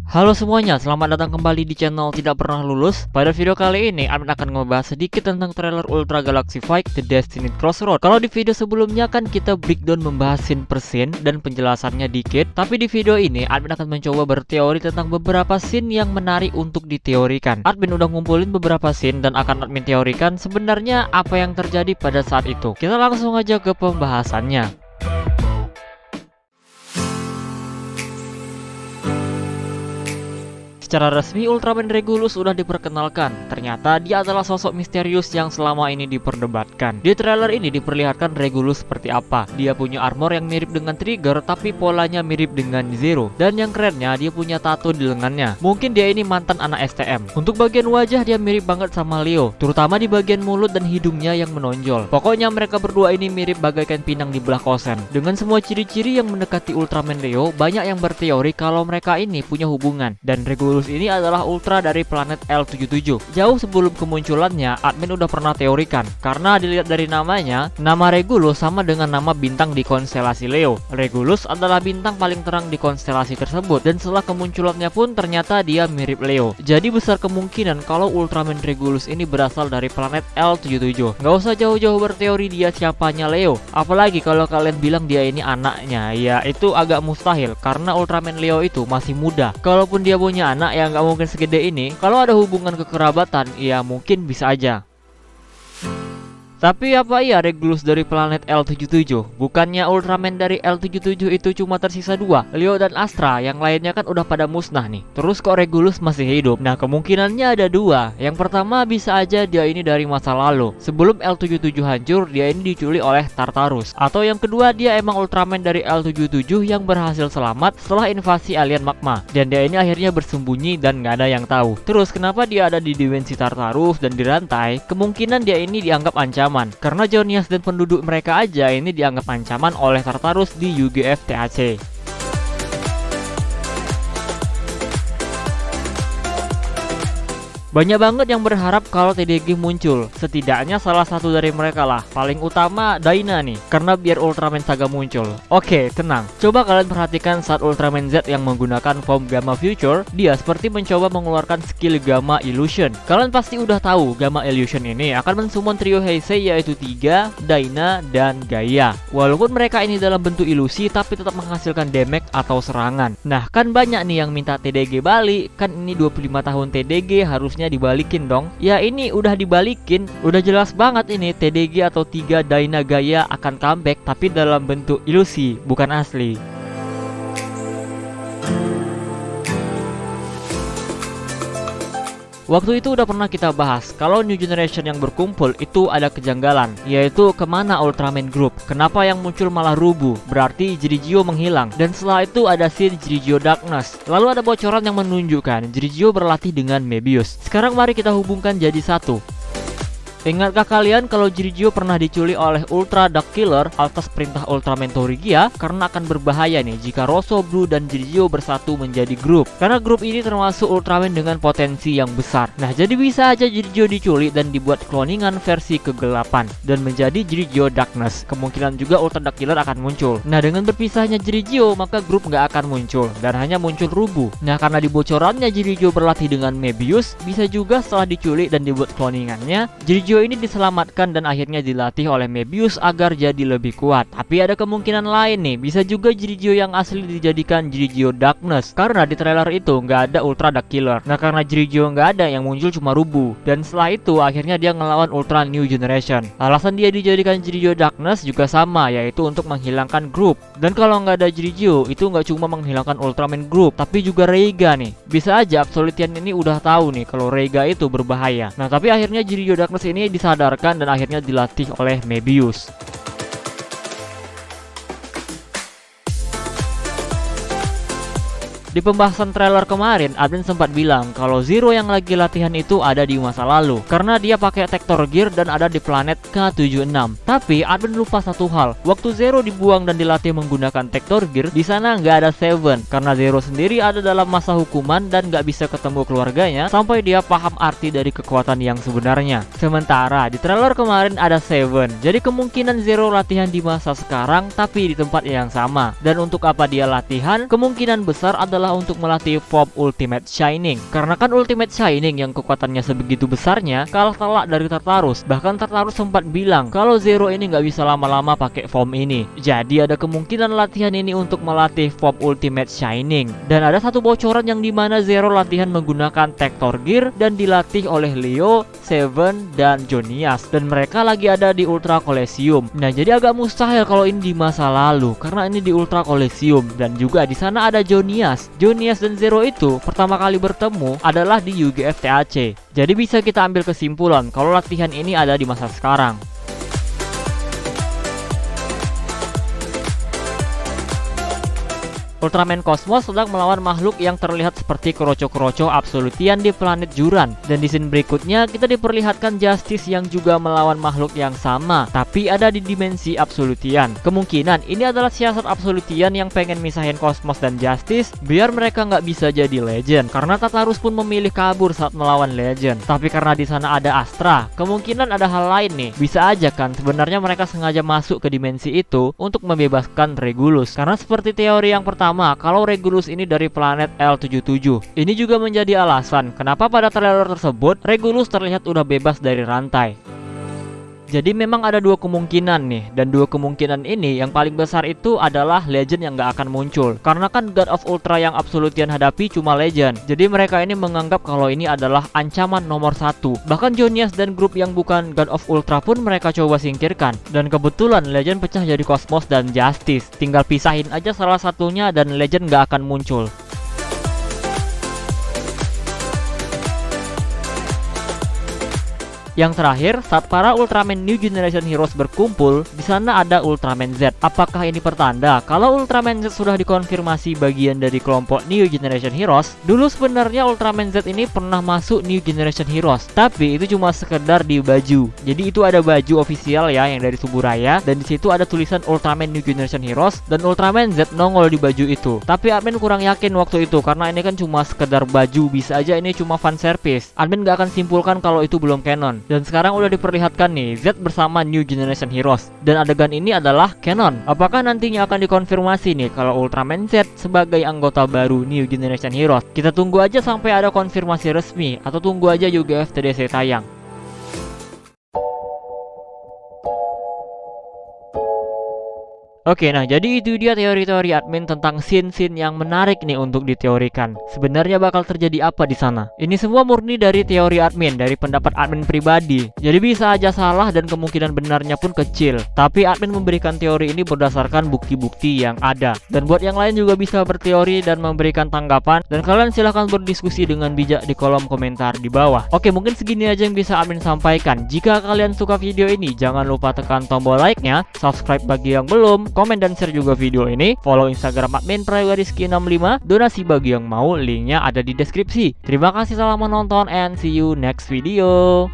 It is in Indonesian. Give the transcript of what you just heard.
Halo semuanya, selamat datang kembali di channel Tidak Pernah Lulus. Pada video kali ini, Admin akan ngebahas sedikit tentang trailer Ultra Galaxy Fight The Destiny Crossroad. Kalau di video sebelumnya kan kita breakdown membahas scene per scene dan penjelasannya dikit. Tapi di video ini, Admin akan mencoba berteori tentang beberapa scene yang menarik untuk diteorikan. Admin udah ngumpulin beberapa scene dan akan Admin teorikan sebenarnya apa yang terjadi pada saat itu. Kita langsung aja ke pembahasannya. Secara resmi, Ultraman Regulus sudah diperkenalkan. Ternyata dia adalah sosok misterius yang selama ini diperdebatkan. Di trailer ini diperlihatkan Regulus seperti apa. Dia punya armor yang mirip dengan Trigger, tapi polanya mirip dengan Zero. Dan yang kerennya, dia punya tato di lengannya. Mungkin dia ini mantan anak STM. Untuk bagian wajah, dia mirip banget sama Leo, terutama di bagian mulut dan hidungnya yang menonjol. Pokoknya mereka berdua ini mirip bagaikan pinang di belah kosen. Dengan semua ciri-ciri yang mendekati Ultraman Leo, banyak yang berteori kalau mereka ini punya hubungan. Dan Regulus ini adalah Ultra dari planet L77. Jauh sebelum kemunculannya, Admin udah pernah teorikan. Karena dilihat dari namanya, nama Regulus sama dengan nama bintang di konstelasi Leo. Regulus adalah bintang paling terang di konstelasi tersebut. Dan setelah kemunculannya pun ternyata dia mirip Leo. Jadi besar kemungkinan kalau Ultraman Regulus ini berasal dari planet L77. Nggak usah jauh-jauh berteori dia siapanya Leo. Apalagi kalau kalian bilang dia ini anaknya, ya itu agak mustahil. Karena Ultraman Leo itu masih muda. Kalaupun dia punya anak, yang nggak mungkin segede ini. Kalau ada hubungan kekerabatan, ya mungkin bisa aja. Tapi apa iya Regulus dari planet L77? Bukannya Ultraman dari L77 itu cuma tersisa dua, Leo dan Astra, yang lainnya kan udah pada musnah nih. Terus kok Regulus masih hidup? Nah, kemungkinannya ada dua. Yang pertama bisa aja dia ini dari masa lalu. Sebelum L77 hancur, dia ini diculik oleh Tartarus. Atau yang kedua, dia emang Ultraman dari L77 yang berhasil selamat setelah invasi alien magma. Dan dia ini akhirnya bersembunyi dan nggak ada yang tahu. Terus kenapa dia ada di dimensi Tartarus dan dirantai? Kemungkinan dia ini dianggap ancaman. Karena Jonias dan penduduk mereka aja ini dianggap ancaman oleh Tartarus di UGF TAC. Banyak banget yang berharap kalau TDG muncul. Setidaknya salah satu dari mereka lah. Paling utama Dyna nih, karena biar Ultraman Saga muncul. Oke, tenang. Coba kalian perhatikan saat Ultraman Z yang menggunakan form Gamma Future, dia seperti mencoba mengeluarkan skill Gamma Illusion. Kalian pasti udah tahu Gamma Illusion ini akan mensummon trio Heisei, yaitu Tiga, Dyna, dan Gaia. Walaupun mereka ini dalam bentuk ilusi, tapi tetap menghasilkan damage atau serangan. Nah, kan banyak nih yang minta TDG balik. Kan ini 25 tahun TDG harusnya dibalikin dong. Ya ini udah dibalikin. Udah jelas banget ini TDG atau Tiga, Dyna, Gaia akan comeback, tapi dalam bentuk ilusi, bukan asli. Waktu itu udah pernah kita bahas kalau New Generation yang berkumpul itu ada kejanggalan, yaitu kemana Ultraman Group. Kenapa yang muncul malah Rubu? Berarti Jirigyo menghilang. Dan setelah itu ada scene Jirigyo Darkness. Lalu ada bocoran yang menunjukkan Jirigyo berlatih dengan Mebius. Sekarang mari kita hubungkan jadi satu. Ingatkah kalian kalau Jirigyo pernah diculik oleh Ultra Dark Killer atas perintah Ultraman Torigia? Karena akan berbahaya nih jika Rosso, Blue, dan Jirigyo bersatu menjadi grup. Karena grup ini termasuk Ultraman dengan potensi yang besar. Nah, jadi bisa aja Jirigyo diculik dan dibuat cloningan versi kegelapan dan menjadi Jirigyo Darkness. Kemungkinan juga Ultra Dark Killer akan muncul. Nah, dengan berpisahnya Jirigyo, maka grup nggak akan muncul dan hanya muncul Rubu. Nah, karena di bocorannya Jirigyo berlatih dengan Mebius, bisa juga setelah diculik dan dibuat cloningannya, Jirigyo ini diselamatkan dan akhirnya dilatih oleh Mebius agar jadi lebih kuat. Tapi ada kemungkinan lain nih, bisa juga Jirigyo yang asli dijadikan Jirigyo Darkness. Karena di trailer itu nggak ada Ultra Dark Killer. Nah, karena Jirigyo nggak ada, yang muncul cuma Rubu. Dan setelah itu akhirnya dia ngelawan Ultra New Generation. Alasan dia dijadikan Jirigyo Darkness juga sama, yaitu untuk menghilangkan grup. Dan kalau nggak ada Jirigyo, itu nggak cuma menghilangkan Ultraman Group, tapi juga Reiga nih. Bisa aja Absolutian ini udah tahu nih kalau Reiga itu berbahaya. Nah, tapi akhirnya Jirigyo Darkness ini disadarkan dan akhirnya dilatih oleh Mebius. Di pembahasan trailer kemarin, Admin sempat bilang kalau Zero yang lagi latihan itu ada di masa lalu karena dia pakai Tektor Gear dan ada di planet K76. Tapi Admin lupa satu hal, waktu Zero dibuang dan dilatih menggunakan Tektor Gear, di sana nggak ada Seven karena Zero sendiri ada dalam masa hukuman dan nggak bisa ketemu keluarganya sampai dia paham arti dari kekuatan yang sebenarnya. Sementara di trailer kemarin ada Seven, jadi kemungkinan Zero latihan di masa sekarang tapi di tempat yang sama. Dan untuk apa dia latihan? Kemungkinan besar adalah adalah untuk melatih form Ultimate Shining. Karena kan Ultimate Shining yang kekuatannya sebegitu besarnya kalah telak dari Tartarus. Bahkan Tartarus sempat bilang kalau Zero ini nggak bisa lama-lama pakai form ini. Jadi ada kemungkinan latihan ini untuk melatih form Ultimate Shining. Dan ada satu bocoran yang dimana Zero latihan menggunakan Tector Gear dan dilatih oleh Leo, Seven, dan Jonias. Dan mereka lagi ada di Ultra Coliseum. Nah, jadi agak mustahil kalau ini di masa lalu karena ini di Ultra Coliseum dan juga di sana ada Jonias. Jonias dan Zero itu pertama kali bertemu adalah di UGF TAC. Jadi bisa kita ambil kesimpulan kalau latihan ini ada di masa sekarang. Ultraman Cosmos sedang melawan makhluk yang terlihat seperti kroco-kroco Absolutian di planet Juran. Dan di scene berikutnya kita diperlihatkan Justice yang juga melawan makhluk yang sama, tapi ada di dimensi Absolutian. Kemungkinan ini adalah siasat Absolutian yang pengen misahin Cosmos dan Justice biar mereka nggak bisa jadi Legend. Karena Tartarus pun memilih kabur saat melawan Legend. Tapi karena di sana ada Astra, kemungkinan ada hal lain nih. Bisa aja kan sebenarnya mereka sengaja masuk ke dimensi itu untuk membebaskan Regulus. Karena seperti teori yang pertama, kalau Regulus ini dari planet L77. Ini juga menjadi alasan kenapa pada trailer tersebut Regulus terlihat udah bebas dari rantai. Jadi memang ada dua kemungkinan nih, dan dua kemungkinan ini yang paling besar itu adalah Legend yang gak akan muncul. Karena kan God of Ultra yang Absolutian hadapi cuma Legend. Jadi mereka ini menganggap kalau ini adalah ancaman nomor satu. Bahkan Jonias dan grup yang bukan God of Ultra pun mereka coba singkirkan. Dan kebetulan Legend pecah jadi Cosmos dan Justice. Tinggal pisahin aja salah satunya dan Legend gak akan muncul. Yang terakhir, saat para Ultraman New Generation Heroes berkumpul, di sana ada Ultraman Z. Apakah ini pertanda kalau Ultraman Z sudah dikonfirmasi bagian dari kelompok New Generation Heroes? Dulu sebenarnya Ultraman Z ini pernah masuk New Generation Heroes, tapi itu cuma sekedar di baju. Jadi itu ada baju official ya yang dari Suburaya, dan di situ ada tulisan Ultraman New Generation Heroes dan Ultraman Z nongol di baju itu. Tapi admin kurang yakin waktu itu karena ini kan cuma sekedar baju, bisa aja ini cuma fan service. Admin gak akan simpulkan kalau itu belum canon. Dan sekarang udah diperlihatkan nih Z bersama New Generation Heroes. Dan adegan ini adalah canon. Apakah nantinya akan dikonfirmasi nih kalau Ultraman Z sebagai anggota baru New Generation Heroes? Kita tunggu aja sampai ada konfirmasi resmi, atau tunggu aja UGF TDC tayang. Oke, nah jadi itu dia teori-teori admin tentang scene-scene yang menarik nih untuk diteorikan. Sebenarnya bakal terjadi apa di sana? Ini semua murni dari teori admin, dari pendapat admin pribadi. Jadi bisa aja salah dan kemungkinan benarnya pun kecil. Tapi admin memberikan teori ini berdasarkan bukti-bukti yang ada. Dan buat yang lain juga bisa berteori dan memberikan tanggapan. Dan kalian silahkan berdiskusi dengan bijak di kolom komentar di bawah. Oke, mungkin segini aja yang bisa admin sampaikan. Jika kalian suka video ini, jangan lupa tekan tombol like-nya, subscribe bagi yang belum, komen dan share juga video ini, follow Instagram admin Prayogariski65, donasi bagi yang mau, linknya ada di deskripsi. Terima kasih, salam menonton, and see you next video.